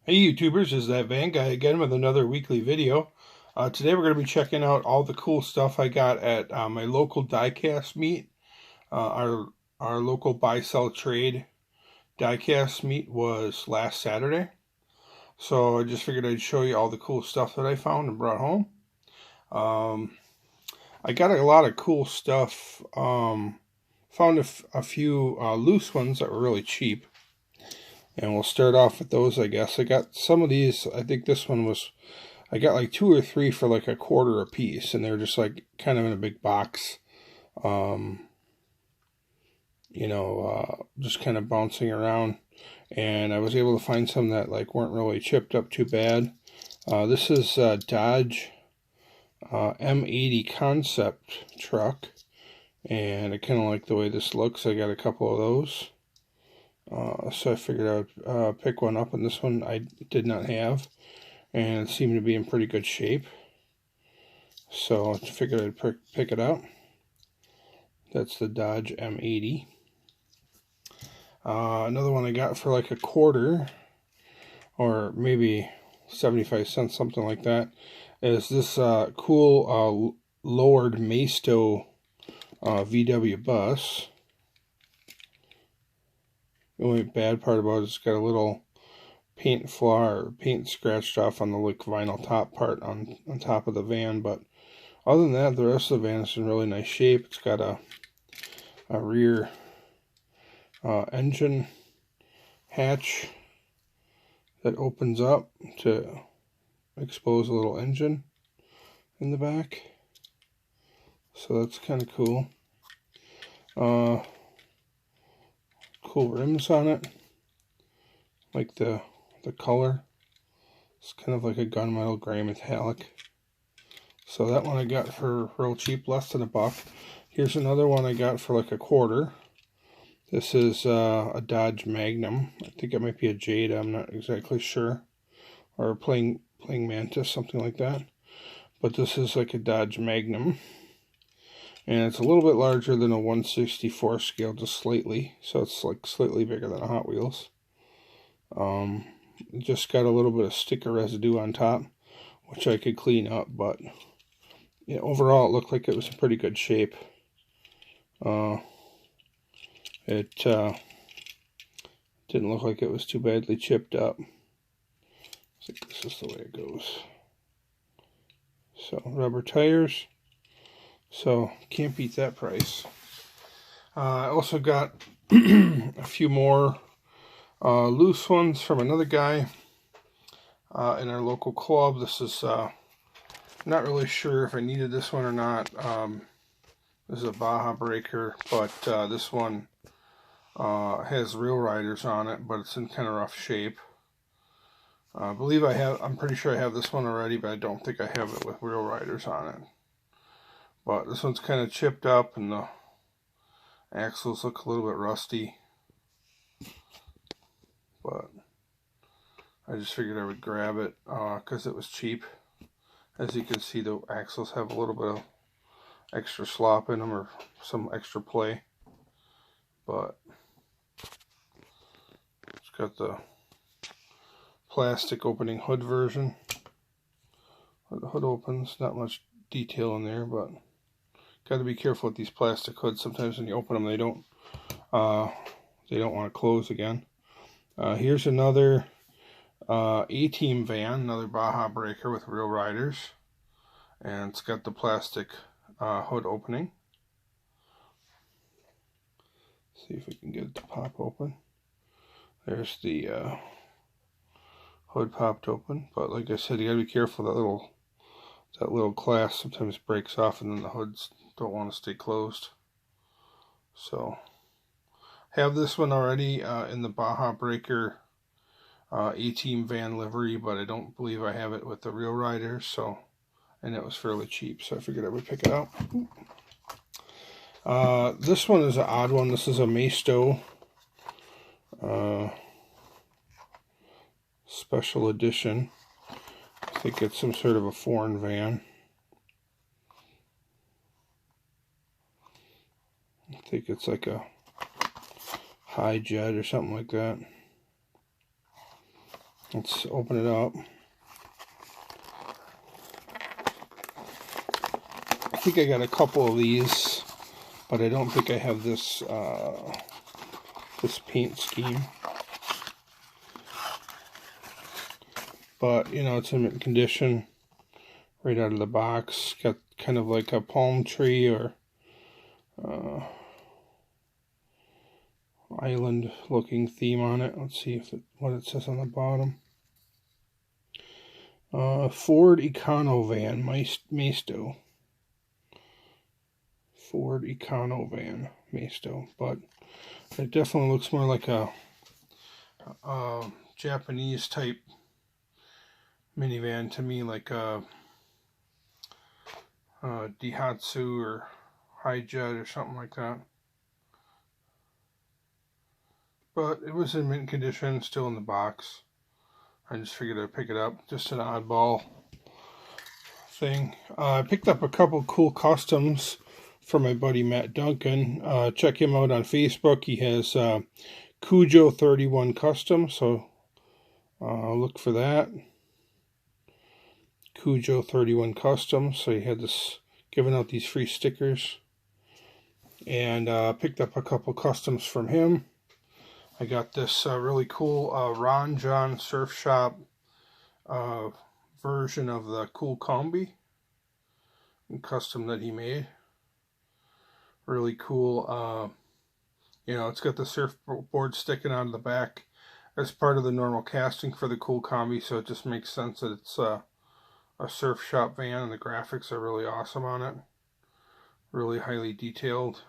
Hey YouTubers, is that Van Guy again with another weekly video. Today we're going to be checking out all the cool stuff I got at my local Diecast meet. Our local buy sell trade Diecast meet was last Saturday. So I just figured I'd show you all the cool stuff that I found and brought home. I got a lot of cool stuff. Found a few loose ones that were really cheap. And we'll start off with those, I guess. I got some of these. I think this one was, I got like 2 or 3 for like $1 a piece. And they're just like kind of in a big box. Just kind of bouncing around. And I was able to find some that like weren't really chipped up too bad. This is Dodge M80 concept truck. And I kind of like the way this looks. I got a couple of those. So I figured I'd pick one up, and this one I did not have, and it seemed to be in pretty good shape. So I figured I'd pick it up. That's the Dodge M80. Another one I got for like $0.25, or maybe 75 cents, something like that, is this cool lowered Maisto VW bus. The only bad part about it is it's got a little paint flaw or paint scratched off on the like vinyl top part on top of the van, but other than that, the rest of the van is in really nice shape. It's got a rear engine hatch that opens up to expose a little engine in the back, so that's kind of cool. Cool rims on it, like the color. It's kind of like a gunmetal gray metallic. So that one I got for real cheap, less than $1. Here's another one I got for like $0.25. This is a Dodge Magnum. I think it might be a Jada, I'm not exactly sure, or playing Mantis, something like that. But this is like a Dodge Magnum. And it's a little bit larger than a 1/64 scale, just slightly. So it's like slightly bigger than a Hot Wheels. It just got a little bit of sticker residue on top, which I could clean up. But yeah, overall it looked like it was in pretty good shape. It didn't look like it was too badly chipped up. I think this is the way it goes. So rubber tires. So, can't beat that price. I also got a few more loose ones from another guy in our local club. This is, not really sure if I needed this one or not. This is a Baja breaker, but this one has real riders on it, but it's in kind of rough shape. I'm pretty sure I have this one already, but I don't think I have it with real riders on it. But this one's kind of chipped up, and the axles look a little bit rusty. But I just figured I would grab it because it was cheap. As you can see, the axles have a little bit of extra slop in them, or some extra play. But it's got the plastic opening hood version. The hood opens, not much detail in there, but got to be careful with these plastic hoods. Sometimes when you open them, they don't want to close again. Here's another A-Team van, another Baja breaker with real riders, and it's got the plastic hood opening. See if we can get it to pop open. There's the hood popped open, but like I said, you got to be careful. That little clasp sometimes breaks off, and then the hoods don't want to stay closed. So have this one already in the Baja breaker A-Team van livery, but I don't believe I have it with the real riders. So, and it was fairly cheap, so I figured I would pick it up. This one is an odd one. This is a Maisto special edition. I think it's some sort of a foreign van. I think it's like a high jet or something like that. Let's open it up. I think I got a couple of these, but I don't think I have this this paint scheme. But, you know, it's in mint condition right out of the box. Got kind of like a palm tree or island looking theme on it. Let's see what it says on the bottom. Ford Econovan Maisto. Ford Econovan Maisto, but it definitely looks more like a Japanese type minivan to me, like a Daihatsu or Hijet or something like that. But it was in mint condition, still in the box. I just figured I'd pick it up. Just an oddball thing. I picked up a couple cool customs from my buddy Matt Duncan. Check him out on Facebook. He has Cujo 31 Custom, so look for that. Cujo 31 Custom. So he had this giving out these free stickers. And picked up a couple customs from him. I got this really cool Ron John Surf Shop version of the Cool Combi, custom that he made. Really cool. You know, it's got the surfboard sticking out of the back as part of the normal casting for the Cool Combi, so it just makes sense that it's a surf shop van, and the graphics are really awesome on it. Really highly detailed.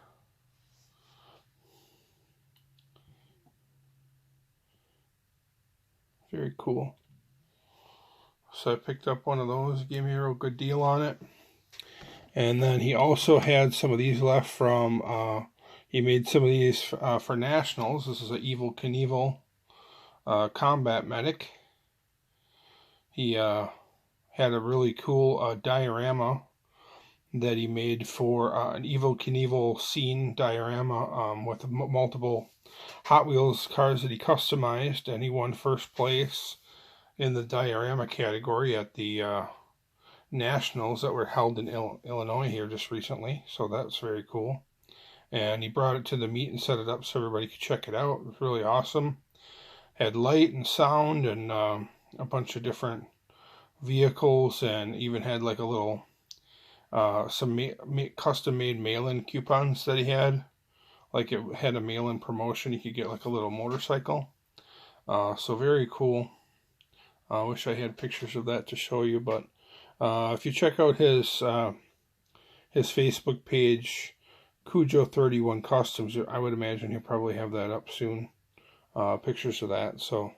Very cool. So I picked up one of those, gave me a real good deal on it. And then he also had some of these left from, he made some of these for Nationals. This is an Evel Knievel Combat Medic. He had a really cool diorama that he made for an Evel Knievel scene diorama with multiple Hot Wheels cars that he customized, and he won first place in the diorama category at the Nationals that were held in Illinois here just recently, so that's very cool. And he brought it to the meet and set it up so everybody could check it out. It was really awesome. Had light and sound and a bunch of different vehicles, and even had like a little some custom made mail-in coupons that he had. Like it had a mail-in promotion, you could get like a little motorcycle. So very cool. I wish I had pictures of that to show you, but if you check out his Facebook page, Cujo 31 Customs, I would imagine he'll probably have that up soon. Pictures of that. So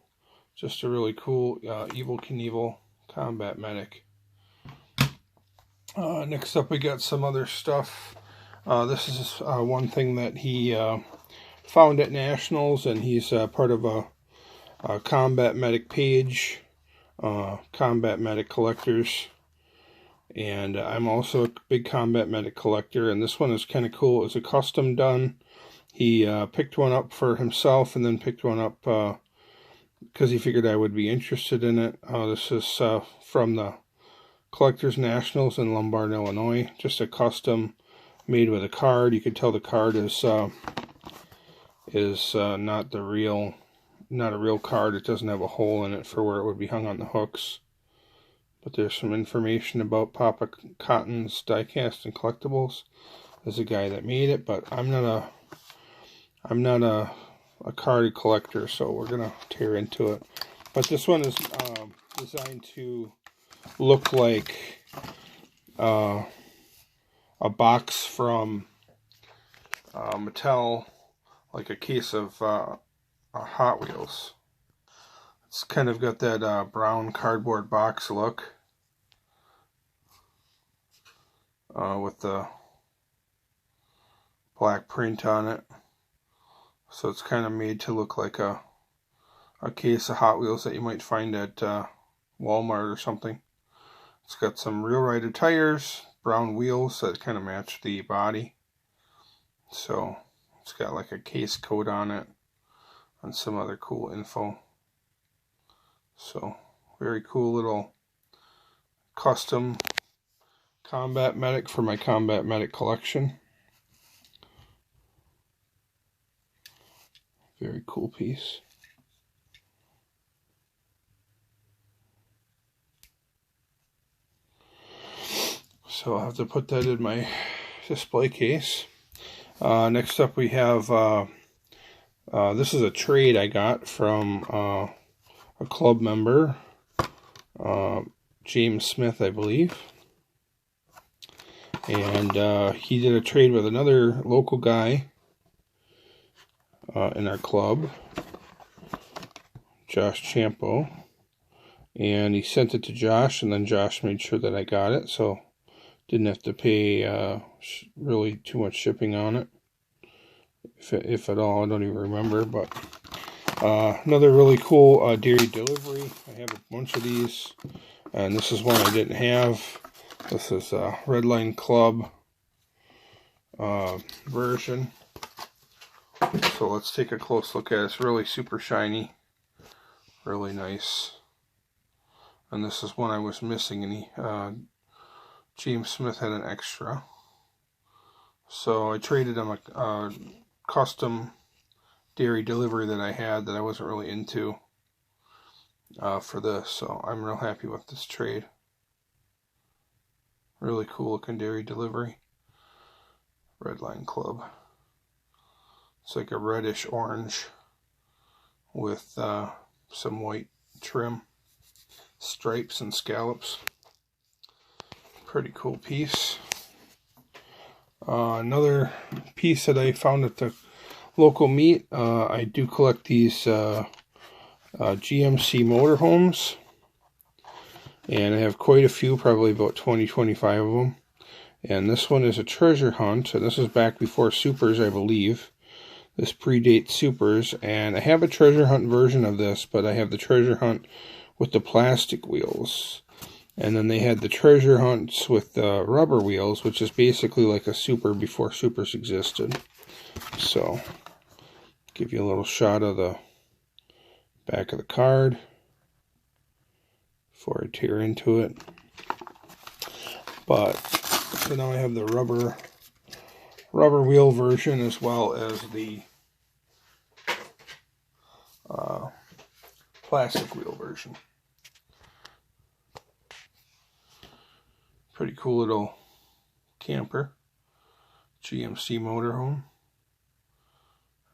just a really cool Evel Knievel Combat Medic. Next up we got some other stuff. This is one thing that he found at Nationals, and he's part of a Combat Medic page, Combat Medic Collectors. And I'm also a big Combat Medic collector, and this one is kind of cool. It's a custom done. He picked one up for himself and then picked one up because he figured I would be interested in it. This is from the Collectors Nationals in Lombard, Illinois. Just a custom made with a card. You can tell the card is not a real card. It doesn't have a hole in it for where it would be hung on the hooks. But there's some information about Papa Cotton's Diecast and Collectibles. There's a guy that made it, but I'm not a card collector, so we're gonna tear into it. But this one is designed to look like a box from Mattel, like a case of Hot Wheels. It's kind of got that brown cardboard box look with the black print on it. So it's kind of made to look like a case of Hot Wheels that you might find at Walmart or something. It's got some Real Rider tires, brown wheels that kind of match the body. So it's got like a case coat on it and some other cool info. So, very cool little custom combat medic for my combat medic collection. Very cool piece. So I'll have to put that in my display case. Next up we have, this is a trade I got from a club member, James Smith, I believe. And he did a trade with another local guy in our club, Josh Champo. And he sent it to Josh, and then Josh made sure that I got it, so didn't have to pay really too much shipping on it, if at all. I don't even remember. But another really cool dairy delivery. I have a bunch of these, and this is one I didn't have. This is a Redline Club version. So let's take a close look at it. It's really super shiny, really nice. And this is one I was missing, and James Smith had an extra. So I traded him a custom dairy delivery that I had that I wasn't really into for this. So I'm real happy with this trade. Really cool looking dairy delivery. Redline Club. It's like a reddish orange with some white trim, stripes and scallops. Pretty cool piece. Another piece that I found at the local meet. I do collect these GMC motorhomes, and I have quite a few, probably about 20-25 of them. And this one is a treasure hunt, and this is back before Supers, I believe. This predates Supers, and I have a treasure hunt version of this, but I have the treasure hunt with the plastic wheels. And then they had the treasure hunts with the rubber wheels, which is basically like a Super before Supers existed. So, give you a little shot of the back of the card before I tear into it. But, so now I have the rubber wheel version as well as the plastic wheel version. Pretty cool little camper, GMC motorhome.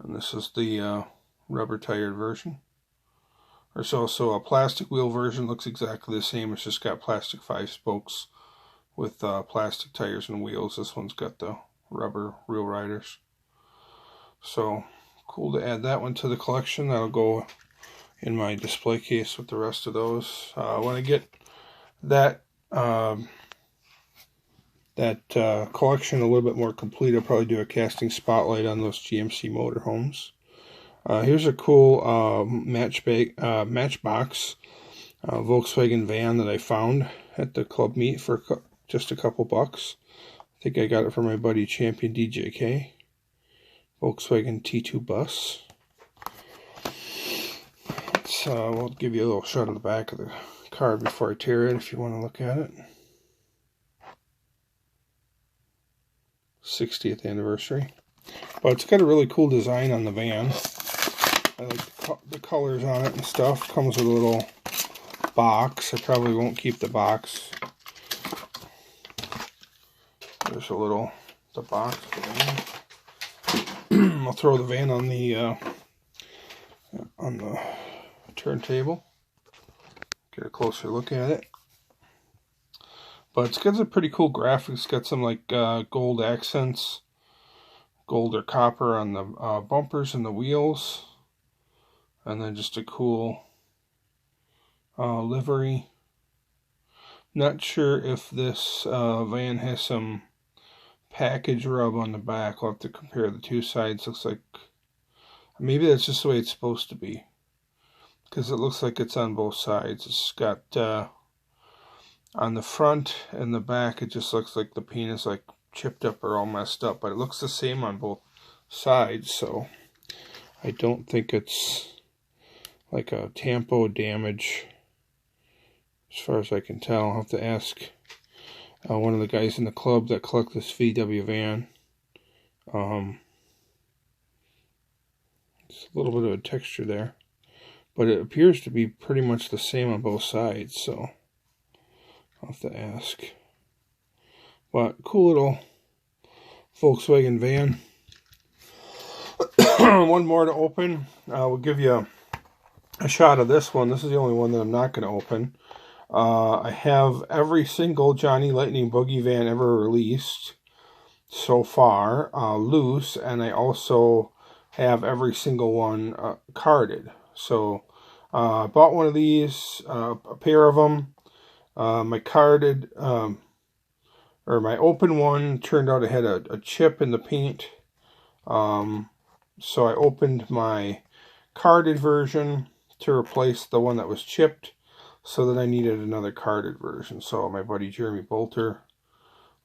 And this is the rubber tired version. There's also a plastic wheel version, looks exactly the same. It's just got plastic 5 spokes with plastic tires and wheels. This one's got the rubber wheel riders. So cool to add that one to the collection. That'll go in my display case with the rest of those. When I get that collection a little bit more complete, I'll probably do a casting spotlight on those GMC motorhomes. Here's a cool Matchbox Volkswagen van that I found at the club meet for just a couple bucks. I think I got it from my buddy Champion DJK. Volkswagen T2 bus. So we'll give you a little shot of the back of the card before I tear it if you want to look at it. 60th anniversary. But it's got a really cool design on the van. I like the colors on it and stuff. Comes with a little box. I probably won't keep the box. There's the box of the van. I'll throw the van on the turntable. Get a closer look at it. But it's got some pretty cool graphics. It's got some like gold accents, gold or copper on the bumpers and the wheels. And then just a cool livery. Not sure if this van has some package rub on the back. I'll have to compare the two sides. Looks like maybe that's just the way it's supposed to be, because it looks like it's on both sides. It's got on the front and the back, it just looks like the paint is like chipped up or all messed up, but it looks the same on both sides. So I don't think it's like a tampo damage as far as I can tell. I'll have to ask one of the guys in the club that collect this VW van. It's a little bit of a texture there, but it appears to be pretty much the same on both sides, so I'll have to ask. But cool little Volkswagen van. One more to open. We'll give you a shot of this one. This is the only one that I'm not going to open. I have every single Johnny Lightning Boogie van ever released so far loose, and I also have every single one carded. So I bought one of these, a pair of them. My carded, or my open one turned out it had a chip in the paint. So I opened my carded version to replace the one that was chipped. So then I needed another carded version. So my buddy Jeremy Bolter,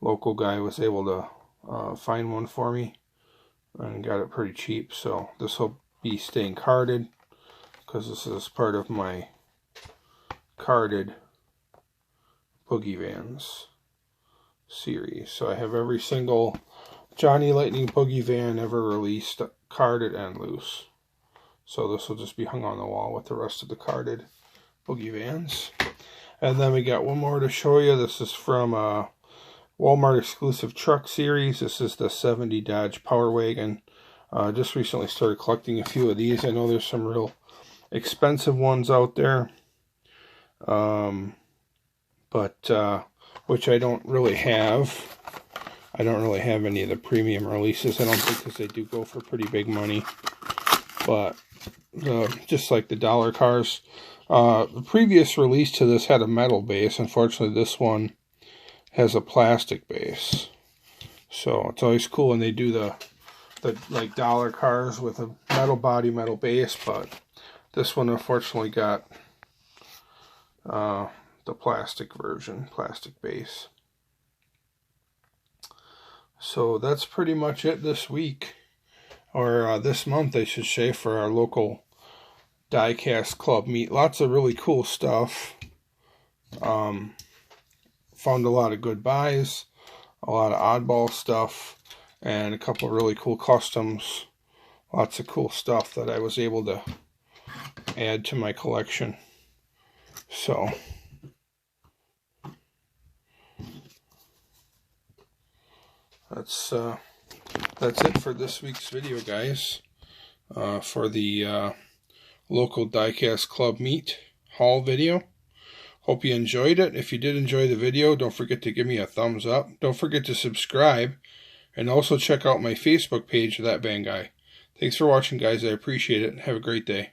local guy, was able to find one for me and got it pretty cheap. So this will be staying carded because this is part of my carded Boogie Vans series. So I have every single Johnny Lightning Boogie van ever released, carded and loose. So this will just be hung on the wall with the rest of the carded Boogie Vans. And then we got one more to show you. This is from Walmart exclusive truck series. This is the 70 Dodge Power Wagon. Just recently started collecting a few of these. I know there's some real expensive ones out there, but which I don't really have. I don't really have any of the premium releases, I don't think, because they do go for pretty big money. But just like the dollar cars, the previous release to this had a metal base. Unfortunately, this one has a plastic base. So it's always cool when they do the like dollar cars with a metal body, metal base. But this one unfortunately got the plastic version, plastic base. So that's pretty much it this week, or this month I should say, for our local Diecast Club meet. Lots of really cool stuff. Found a lot of good buys, a lot of oddball stuff, and a couple of really cool customs. Lots of cool stuff that I was able to add to my collection. So that's it for this week's video, guys. For the local Diecast Club meet haul video. Hope you enjoyed it. If you did enjoy the video, don't forget to give me a thumbs up. Don't forget to subscribe, and also check out my Facebook page, That Van Guy. Thanks for watching, guys. I appreciate it. Have a great day.